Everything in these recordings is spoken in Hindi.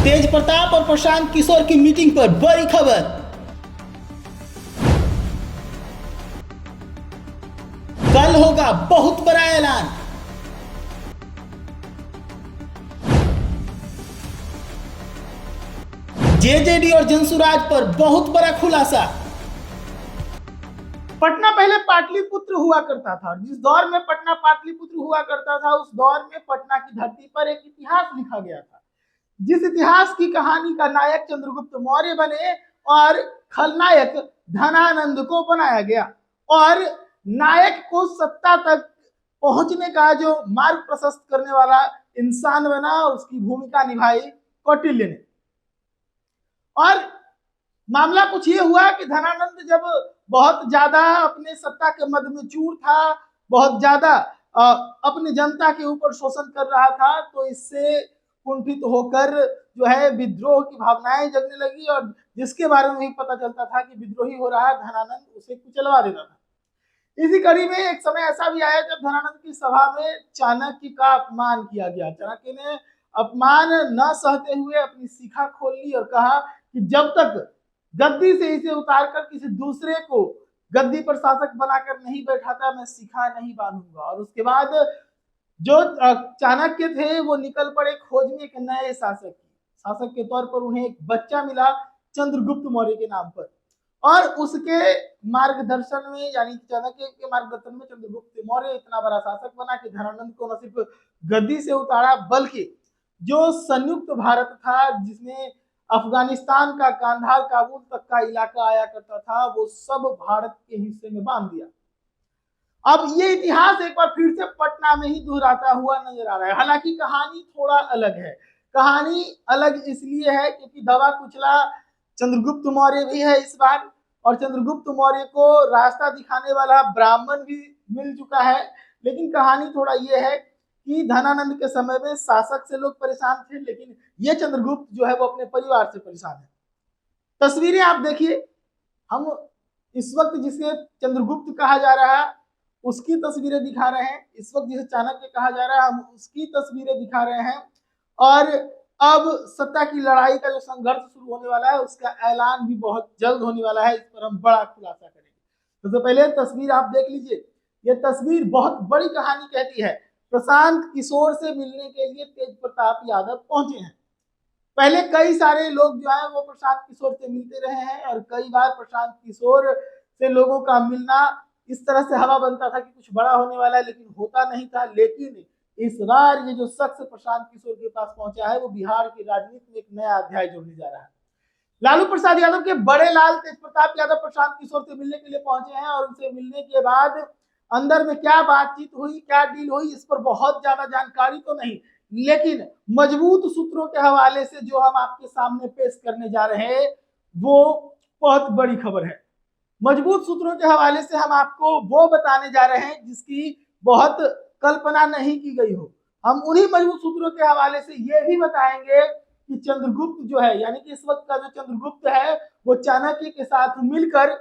तेज प्रताप और प्रशांत किशोर की मीटिंग पर बड़ी खबर। कल होगा बहुत बड़ा ऐलान। जेजेडी और जनसुराज पर बहुत बड़ा खुलासा। पटना पहले पाटलिपुत्र हुआ करता था। जिस दौर में पटना पाटलिपुत्र हुआ करता था, उस दौर में पटना की धरती पर एक इतिहास लिखा गया था, जिस इतिहास की कहानी का नायक चंद्रगुप्त मौर्य बने और खलनायक धनानंद को बनाया गया, और नायक को सत्ता तक पहुंचने का जो मार्ग प्रशस्त करने वाला इंसान बना, उसकी भूमिका निभाई कौटिल्य ने। और मामला कुछ ये हुआ कि धनानंद जब बहुत ज्यादा अपने सत्ता के मद में चूर था, बहुत ज्यादा अपनी जनता के ऊपर शोषण कर रहा था, तो इससे कुंठित होकर जो है विद्रोह की भावनाएं जगने लगी, और जिसके बारे में भी पता चलता था कि विद्रोही हो रहा है, धनानंद उसे कुचलवा देता था। इसी कड़ी में एक समय ऐसा भी आया जब धनानंद की सभा में चाणक्य का अपमान किया गया। चाणक्य ने अपमान न सहते हुए अपनी शिखा खोल ली और कहा कि जब तक गद्दी से इसे उतारकर किसी दूसरे को गद्दी पर शासक बनाकर नहीं बैठाता, मैं शिखा नहीं बांधूंगा। और उसके बाद जो चाणक्य थे वो निकल पड़े खोज में एक नए शासक की। शासक के तौर पर उन्हें एक बच्चा मिला चंद्रगुप्त मौर्य के नाम पर, और उसके मार्गदर्शन में, यानी चाणक्य के मार्गदर्शन में चंद्रगुप्त मौर्य इतना बड़ा शासक बना कि धनानंद को न सिर्फ गद्दी से उतारा, बल्कि जो संयुक्त भारत था, जिसमें अफगानिस्तान का कांधार काबुल तक का इलाका आया करता था, वो सब भारत के हिस्से में बांध दिया। अब ये इतिहास एक बार फिर से पटना में ही दोहराता हुआ नजर आ रहा है। हालांकि कहानी थोड़ा अलग है। कहानी अलग इसलिए है क्योंकि दवा कुचला चंद्रगुप्त मौर्य भी है इस बार, और चंद्रगुप्त मौर्य को रास्ता दिखाने वाला ब्राह्मण भी मिल चुका है। लेकिन कहानी थोड़ा ये है कि धनानंद के समय में शासक से लोग परेशान थे, लेकिन ये चंद्रगुप्त जो है वो अपने परिवार से परेशान है। तस्वीरें आप देखिए, हम इस वक्त जिसे चंद्रगुप्त कहा जा रहा है उसकी तस्वीरें दिखा रहे हैं, इस वक्त जिसे चाणक्य कहा जा रहा है हम उसकी तस्वीरें दिखा रहे हैं। और अब सत्ता की लड़ाई का जो संघर्ष शुरू होने वाला है उसका ऐलान भी बहुत जल्द होने वाला है। इस पर हम बड़ा खुलासा करेंगे। तो पहले तस्वीर आप देख लीजिए। यह तस्वीर बहुत बड़ी कहानी कहती है। प्रशांत किशोर से मिलने के लिए तेज प्रताप यादव पहुंचे हैं। पहले कई सारे लोग जो है वो प्रशांत किशोर से मिलते रहे हैं, और कई बार प्रशांत किशोर से लोगों का मिलना इस तरह से हवा बनता था कि कुछ बड़ा होने वाला है, लेकिन होता नहीं था। लेकिन इस बार ये जो शख्स प्रशांत किशोर के पास पहुंचा है वो बिहार की राजनीति में एक नया अध्याय जोड़ने जा रहा है। लालू प्रसाद यादव के बड़े लाल तेज प्रताप यादव प्रशांत किशोर से मिलने के लिए पहुंचे हैं, और उनसे मिलने के बाद अंदर में क्या बातचीत हुई, क्या डील हुई, इस पर बहुत ज्यादा जानकारी तो नहीं, लेकिन मजबूत सूत्रों के हवाले से जो हम आपके सामने पेश करने जा रहे हैं वो बहुत बड़ी खबर है। मजबूत सूत्रों के हवाले से हम आपको वो बताने जा रहे हैं जिसकी बहुत कल्पना नहीं की गई हो। हम उन्हीं मजबूत सूत्रों के हवाले से ये भी बताएंगे कि चंद्रगुप्त जो है, यानी कि इस वक्त का जो चंद्रगुप्त है, वो चाणक्य के साथ मिलकर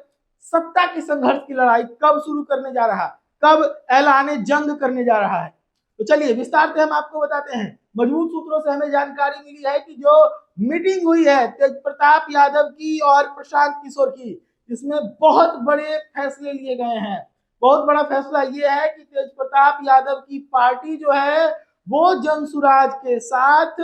सत्ता के संघर्ष की लड़ाई कब शुरू करने जा रहा है, कब ऐलान जंग करने जा रहा है। तो चलिए विस्तार से हम आपको बताते हैं। मजबूत सूत्रों से हमें जानकारी मिली है कि जो मीटिंग हुई है तेज प्रताप यादव की और प्रशांत किशोर की, इसमें बहुत बड़े फैसले लिए गए हैं। बहुत बड़ा फैसला ये है कि तेज प्रताप यादव की पार्टी जो है वो जनसुराज के साथ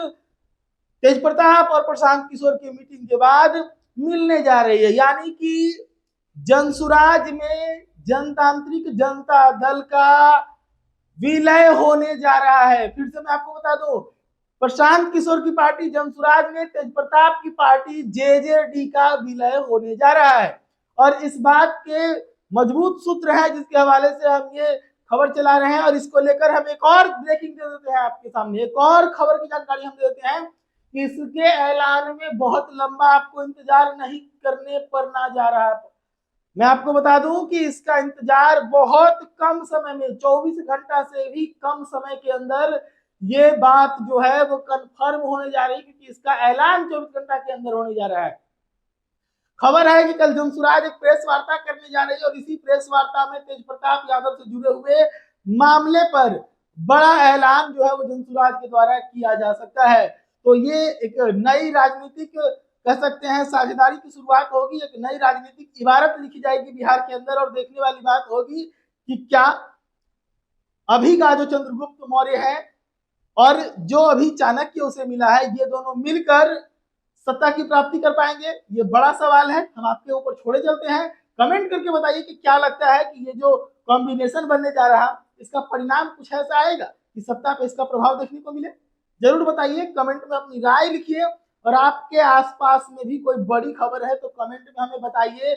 तेज प्रताप और प्रशांत किशोर की मीटिंग के बाद मिलने जा रही है। यानी कि जनसुराज में जनतांत्रिक जनता दल का विलय होने जा रहा है। फिर से मैं आपको बता दूं, प्रशांत किशोर की पार्टी जनसुराज में, तेज प्रताप की पार्टी जेजेडी का विलय होने जा रहा है। और इस बात के मजबूत सूत्र है जिसके हवाले से हम ये खबर चला रहे हैं, और इसको लेकर हम एक और ब्रेकिंग दे देते हैं आपके सामने। एक और खबर की जानकारी हम देते हैं कि इसके ऐलान में बहुत लंबा आपको इंतजार नहीं करने पड़ना जा रहा है। मैं आपको बता दूं कि इसका इंतजार बहुत कम समय में, 24 घंटा से भी कम समय के अंदर ये बात जो है वो कंफर्म होने जा रही है, क्योंकि इसका ऐलान 24 घंटा के अंदर होने जा रहा है। खबर है कि कल जनसुराज एक प्रेस वार्ता करने जा रही है, और इसी प्रेस वार्ता में तेज प्रताप यादव से जुड़े हुए मामले पर बड़ा ऐलान जो है वो जनसुराज के द्वारा किया जा सकता है। तो ये एक नई राजनीतिक कह सकते हैं साझेदारी की शुरुआत होगी, एक नई राजनीतिक इबारत लिखी जाएगी बिहार के अंदर। और देखने वाली बात होगी कि क्या अभी का जो चंद्रगुप्त मौर्य है और जो अभी चाणक्य उसे मिला है, ये दोनों मिलकर सत्ता की प्राप्ति कर पाएंगे। ये बड़ा सवाल है, हम आपके ऊपर छोड़े चलते हैं। कमेंट करके बताइए कि क्या लगता है कि ये जो कॉम्बिनेशन बनने जा रहा, इसका परिणाम कुछ ऐसा आएगा कि सत्ता पे इसका प्रभाव देखने को मिले। जरूर बताइए, कमेंट में अपनी राय लिखिए। और आपके आसपास में भी कोई बड़ी खबर है तो कमेंट में हमें बताइए।